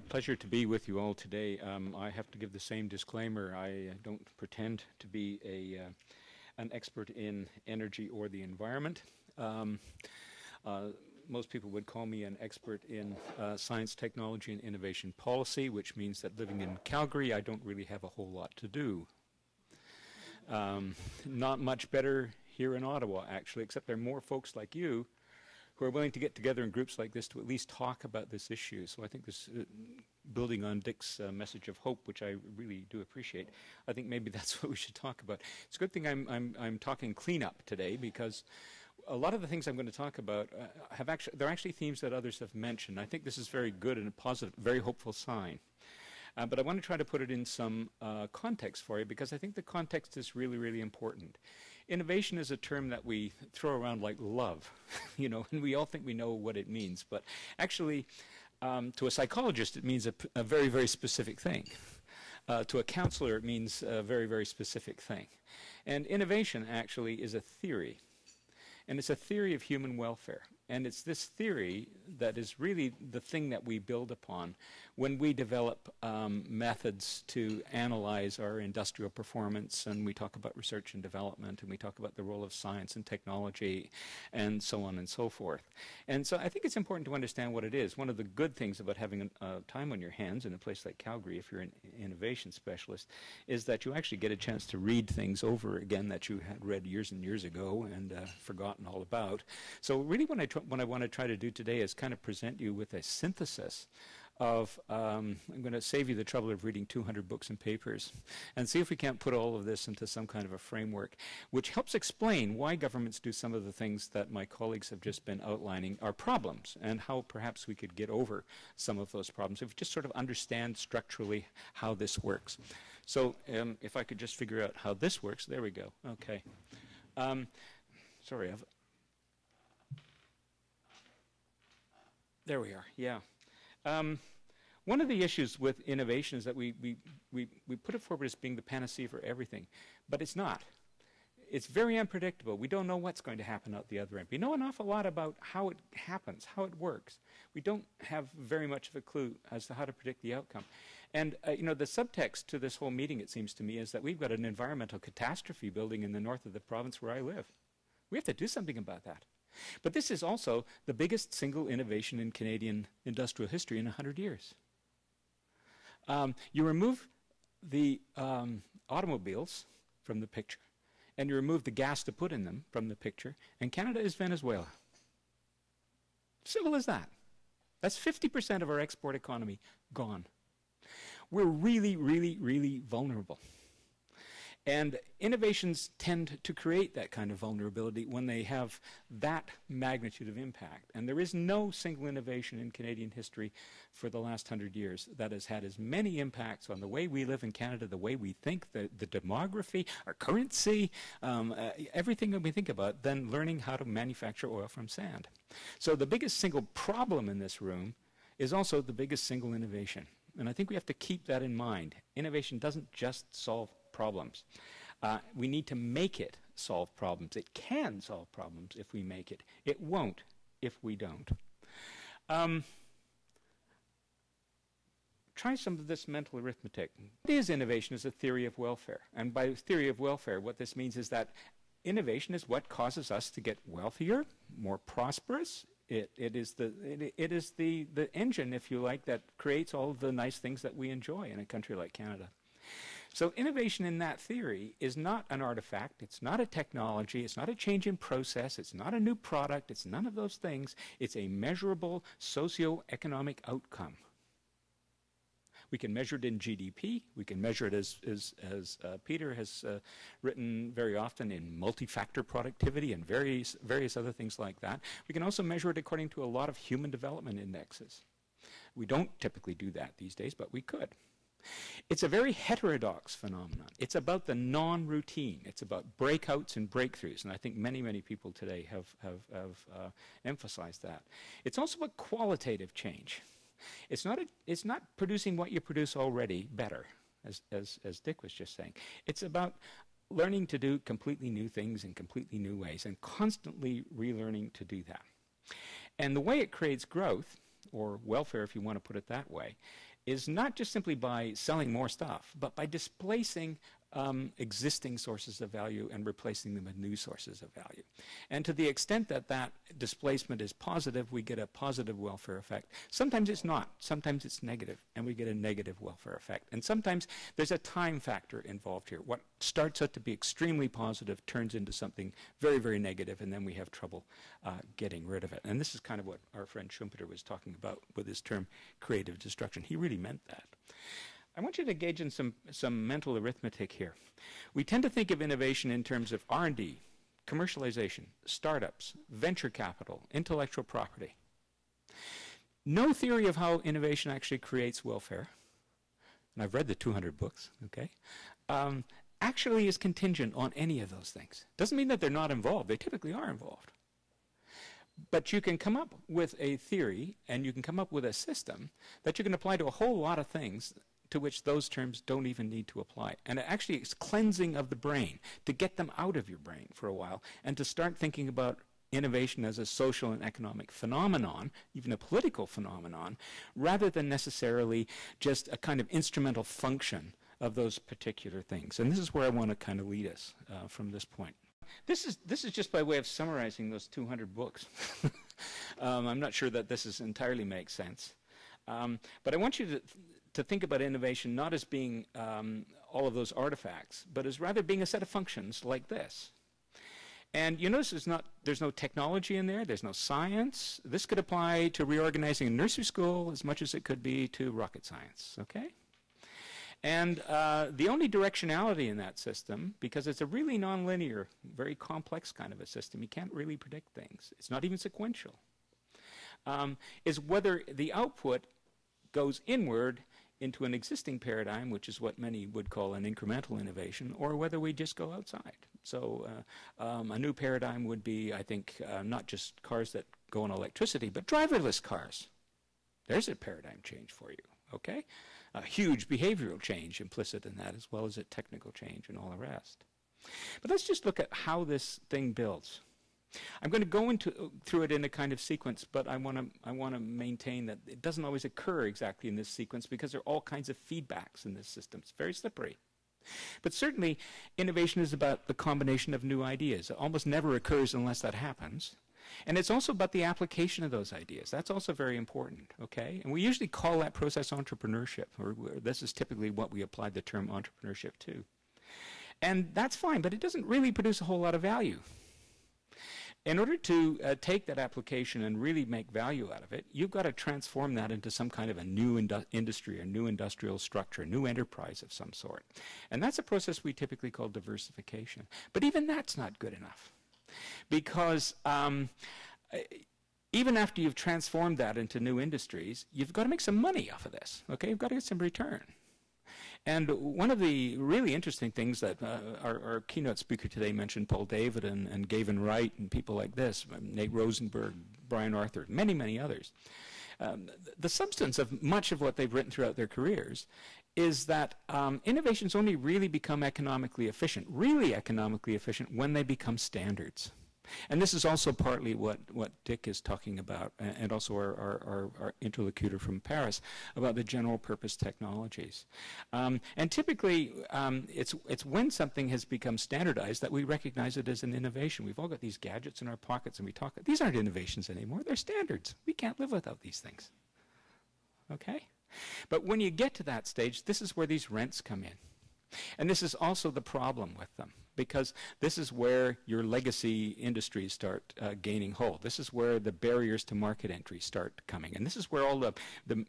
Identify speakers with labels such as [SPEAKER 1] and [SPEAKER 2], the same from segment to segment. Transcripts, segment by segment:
[SPEAKER 1] Pleasure to be with you all today. I have to give the same disclaimer. I don't pretend to be an expert in energy or the environment. Most people would call me an expert in science, technology, and innovation policy, which means that living in Calgary, I don't really have a whole lot to do. Not much better here in Ottawa, actually, except there are more folks like you who are willing to get together in groups like this to at least talk about this issue. So I think this, building on Dick's message of hope, which I really do appreciate, I think maybe that's what we should talk about. It's a good thing I'm talking cleanup today, because a lot of the things I'm going to talk about they're actually themes that others have mentioned. I think this is very good and a positive, very hopeful sign. But I want to try to put it in some context for you, because I think the context is really, really important. Innovation is a term that we throw around like love, you know, and we all think we know what it means. But actually, to a psychologist, it means a very, very specific thing. To a counselor, it means a very, very specific thing. And innovation actually is a theory. And it's a theory of human welfare. And it's this theory that is really the thing that we build upon when we develop methods to analyze our industrial performance, and we talk about research and development, and we talk about the role of science and technology, and so on and so forth. And so I think it's important to understand what it is. One of the good things about having time on your hands in a place like Calgary, if you're an innovation specialist, is that you actually get a chance to read things over again that you had read years and years ago and forgotten all about. So really what I want to try to do today is kind of present you with a synthesis of, I'm going to save you the trouble of reading 200 books and papers, and see if we can't put all of this into some kind of a framework which helps explain why governments do some of the things that my colleagues have just been outlining are problems, and how perhaps we could get over some of those problems if we just sort of understand structurally how this works. So if I could just figure out how this works, there we go. Okay. Sorry, there we are, yeah. One of the issues with innovation is that we put it forward as being the panacea for everything, but it's not. It's very unpredictable. We don't know what's going to happen out the other end. We know an awful lot about how it happens, how it works. We don't have very much of a clue as to how to predict the outcome. And you know, the subtext to this whole meeting, it seems to me, is that we've got an environmental catastrophe building in the north of the province where I live. We have to do something about that. But this is also the biggest single innovation in Canadian industrial history in 100 years. You remove the automobiles from the picture, and you remove the gas to put in them from the picture, and Canada is Venezuela. Simple as that. That's 50% of our export economy gone. We're really, really, really vulnerable. And innovations tend to create that kind of vulnerability when they have that magnitude of impact. And there is no single innovation in Canadian history for the last 100 years that has had as many impacts on the way we live in Canada, the way we think, the demography, our currency, everything that we think about, than learning how to manufacture oil from sand. So the biggest single problem in this room is also the biggest single innovation. And I think we have to keep that in mind. Innovation doesn't just solve problems. We need to make it solve problems. It can solve problems if we make it. It won't if we don't. Try some of this mental arithmetic. What is innovation as a theory of welfare? And by theory of welfare, what this means is that innovation is what causes us to get wealthier, more prosperous. It is the engine, if you like, that creates all of the nice things that we enjoy in a country like Canada. So innovation in that theory is not an artifact, it's not a technology, it's not a change in process, it's not a new product, it's none of those things. It's a measurable socio-economic outcome. We can measure it in GDP, we can measure it as Peter has written very often, in multi-factor productivity and various other things like that. We can also measure it according to a lot of human development indexes. We don't typically do that these days, but we could. It's a very heterodox phenomenon. It's about the non-routine. It's about breakouts and breakthroughs, and I think many, many people today have emphasized that. It's also about qualitative change. It's not producing what you produce already better, as Dick was just saying. It's about learning to do completely new things in completely new ways and constantly relearning to do that. And the way it creates growth or welfare if you want to put it that way, is not just simply by selling more stuff, but by displacing existing sources of value and replacing them with new sources of value. And to the extent that that displacement is positive, we get a positive welfare effect. Sometimes it's not. Sometimes it's negative, and we get a negative welfare effect. And sometimes there's a time factor involved here. What starts out to be extremely positive turns into something very, very negative, and then we have trouble getting rid of it. And this is kind of what our friend Schumpeter was talking about with his term creative destruction. He really meant that. I want you to engage in some mental arithmetic here. We tend to think of innovation in terms of R&D, commercialization, startups, venture capital, intellectual property. No theory of how innovation actually creates welfare, and I've read the 200 books, okay, actually is contingent on any of those things. Doesn't mean that they're not involved. They typically are involved. But you can come up with a theory, and you can come up with a system that you can apply to a whole lot of things to which those terms don't even need to apply. And it actually is cleansing of the brain to get them out of your brain for a while and to start thinking about innovation as a social and economic phenomenon, even a political phenomenon, rather than necessarily just a kind of instrumental function of those particular things. And this is where I want to kind of lead us from this point. This is just by way of summarizing those 200 books. I'm not sure that this is entirely makes sense. But I want you to think about innovation not as being all of those artifacts, but as rather being a set of functions like this. And you notice there's no technology in there, there's no science. This could apply to reorganizing a nursery school as much as it could be to rocket science, okay? And the only directionality in that system, because it's a really nonlinear, very complex kind of a system, you can't really predict things. It's not even sequential. Is whether the output goes inward into an existing paradigm, which is what many would call an incremental innovation, or whether we just go outside. So a new paradigm would be, I think, not just cars that go on electricity, but driverless cars. There's a paradigm change for you, okay? A huge behavioral change implicit in that, as well as a technical change and all the rest. But let's just look at how this thing builds. I'm going to go through it in a kind of sequence, but I want to maintain that it doesn't always occur exactly in this sequence because there are all kinds of feedbacks in this system. It's very slippery. But certainly, innovation is about the combination of new ideas. It almost never occurs unless that happens. And it's also about the application of those ideas. That's also very important, okay? And we usually call that process entrepreneurship, or this is typically what we apply the term entrepreneurship to. And that's fine, but it doesn't really produce a whole lot of value. In order to take that application and really make value out of it, you've got to transform that into some kind of a new industry, a new industrial structure, a new enterprise of some sort. And that's a process we typically call diversification. But even that's not good enough. Because even after you've transformed that into new industries, you've got to make some money off of this. Okay, you've got to get some return. And one of the really interesting things that our keynote speaker today mentioned, Paul David and Gavin Wright and people like this, Nate Rosenberg, Brian Arthur, many, many others. The substance of much of what they've written throughout their careers is that innovations only really become economically efficient, when they become standards. And this is also partly what Dick is talking about, and also our interlocutor from Paris, about the general purpose technologies. And typically, it's when something has become standardized that we recognize it as an innovation. We've all got these gadgets in our pockets, and we talk, these aren't innovations anymore, they're standards. We can't live without these things. Okay? But when you get to that stage, this is where these rents come in. And this is also the problem with them, because this is where your legacy industries start gaining hold. This is where the barriers to market entry start coming. And this is where all the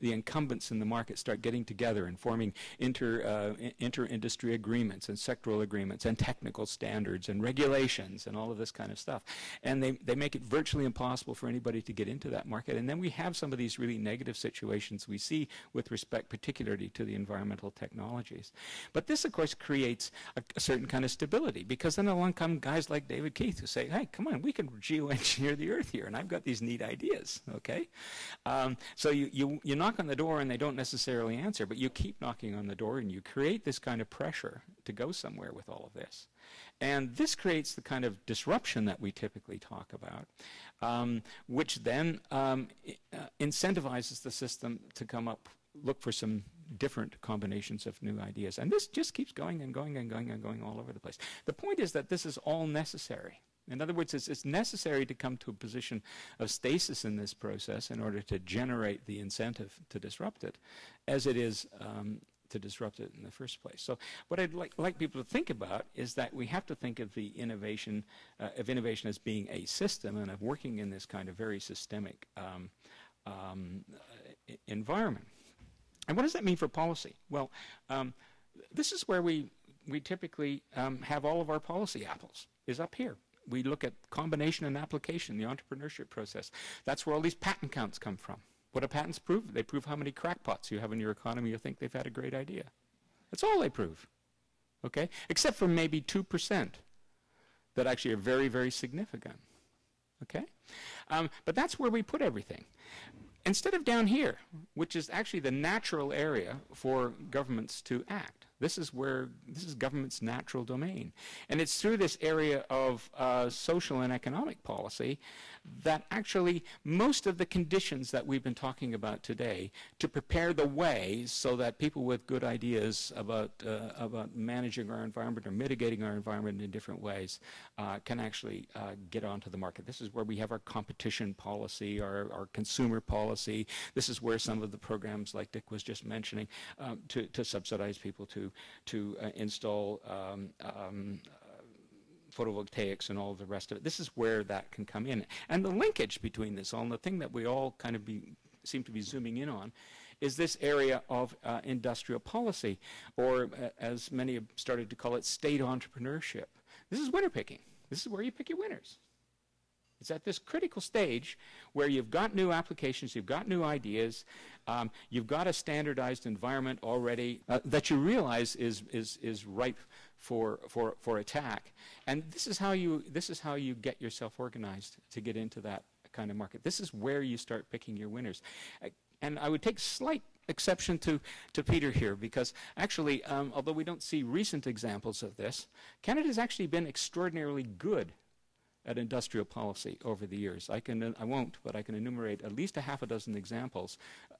[SPEAKER 1] incumbents in the market start getting together and forming inter-industry agreements and sectoral agreements and technical standards and regulations and all of this kind of stuff. And they make it virtually impossible for anybody to get into that market. And then we have some of these really negative situations we see with respect particularly to the environmental technologies. But this, of course, creates a certain kind of stability, because then along come guys like David Keith who say, hey, come on, we can geoengineer the earth here, and I've got these neat ideas, okay? So you knock on the door and they don't necessarily answer, but you keep knocking on the door and you create this kind of pressure to go somewhere with all of this. And this creates the kind of disruption that we typically talk about, which then incentivizes the system to look for some different combinations of new ideas. And this just keeps going and going and going and going all over the place. The point is that this is all necessary. In other words, it's necessary to come to a position of stasis in this process in order to generate the incentive to disrupt it, as it is to disrupt it in the first place. So what I'd like people to think about is that we have to think of the innovation as being a system and of working in this kind of very systemic environment. And what does that mean for policy? Well, this is where we typically have all of our policy apples, is up here. We look at combination and application, the entrepreneurship process. That's where all these patent counts come from. What do patents prove? They prove how many crackpots you have in your economy who think they've had a great idea. That's all they prove, okay? Except for maybe 2% that actually are very, very significant, okay? But that's where we put everything. Instead of down here, which is actually the natural area for governments to act. This is government's natural domain. And it's through this area of social and economic policy that actually most of the conditions that we've been talking about today to prepare the way so that people with good ideas about managing our environment or mitigating our environment in different ways can actually get onto the market. This is where we have our competition policy, our consumer policy. This is where some of the programs like Dick was just mentioning to subsidize people to install photovoltaics and all the rest of it. This is where that can come in. And the linkage between this all, and the thing that we all kind of seem to be zooming in on, is this area of industrial policy, or as many have started to call it, state entrepreneurship. This is winner picking. This is where you pick your winners. It's at this critical stage where you've got new applications, you've got new ideas, you've got a standardized environment already that you realize is ripe for attack, and this is how you get yourself organized to get into that kind of market. This is where you start picking your winners, and I would take slight exception to Peter here, because actually, although we don't see recent examples of this, Canada's actually been extraordinarily good at industrial policy over the years. I won't, but I can enumerate at least a half a dozen examples,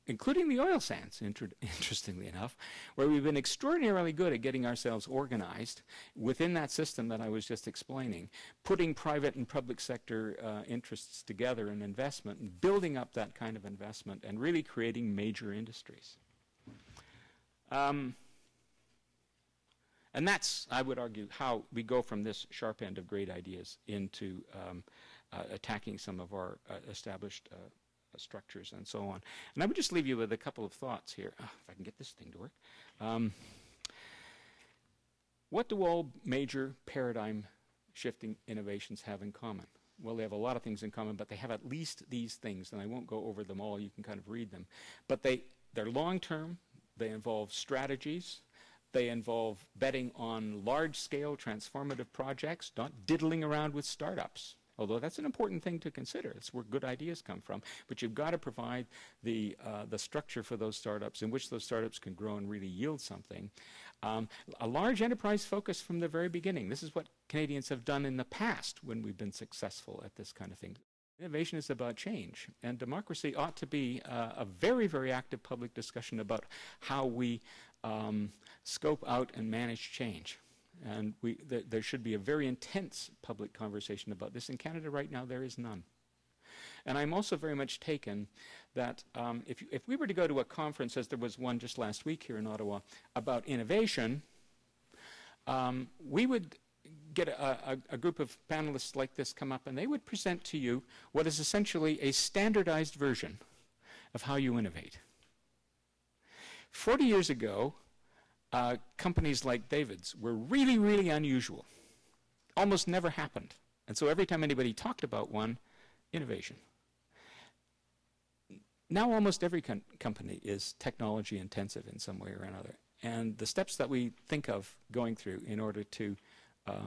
[SPEAKER 1] including the oil sands, interestingly enough, where we've been extraordinarily good at getting ourselves organized within that system that I was just explaining, putting private and public sector interests together in investment and building up that kind of investment and really creating major industries. And that's, I would argue, how we go from this sharp end of great ideas into attacking some of our established structures and so on. And I would just leave you with a couple of thoughts here. If I can get this thing to work. What do all major paradigm-shifting innovations have in common? Well, they have a lot of things in common, but they have at least these things, and I won't go over them all. You can kind of read them. But they're long-term. They involve strategies. They involve betting on large-scale transformative projects, not diddling around with startups, although that's an important thing to consider. It's where good ideas come from. But you've got to provide the structure for those startups in which those startups can grow and really yield something. A large enterprise focus from the very beginning. This is what Canadians have done in the past when we've been successful at this kind of thing. Innovation is about change, and democracy ought to be a very, very active public discussion about how we scope out and manage change. And there should be a very intense public conversation about this. In Canada right now, there is none. And I'm also very much taken that if we were to go to a conference, as there was one just last week here in Ottawa, about innovation, we would get a group of panelists like this come up, and they would present to you what is essentially a standardized version of how you innovate. 40 years ago, companies like David's were really, really unusual. Almost never happened. And so every time anybody talked about one, innovation. Now almost every company is technology intensive in some way or another. And the steps that we think of going through in order to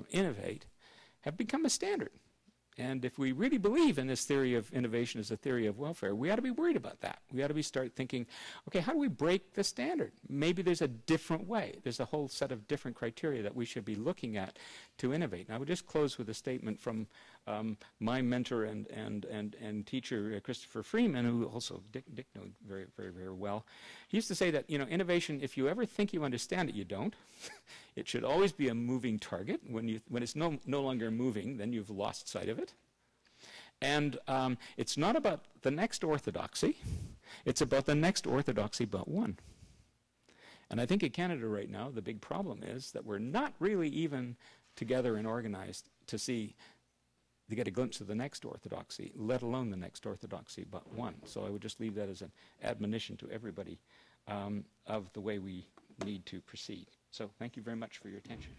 [SPEAKER 1] innovate have become a standard. And if we really believe in this theory of innovation as a theory of welfare, we ought to be worried about that. We ought to start thinking, okay, how do we break the standard? Maybe there's a different way. There's a whole set of different criteria that we should be looking at to innovate. And I would just close with a statement from my mentor and teacher, Christopher Freeman, who also Dick knew very, very, very well. He used to say that, you know, innovation, if you ever think you understand it, you don't. It should always be a moving target. When it's no longer moving, then you've lost sight of it. And it's not about the next orthodoxy. It's about the next orthodoxy but one. And I think in Canada right now, the big problem is that we're not really even together and organized to get a glimpse of the next orthodoxy, let alone the next orthodoxy but one. So I would just leave that as an admonition to everybody of the way we need to proceed. So thank you very much for your attention.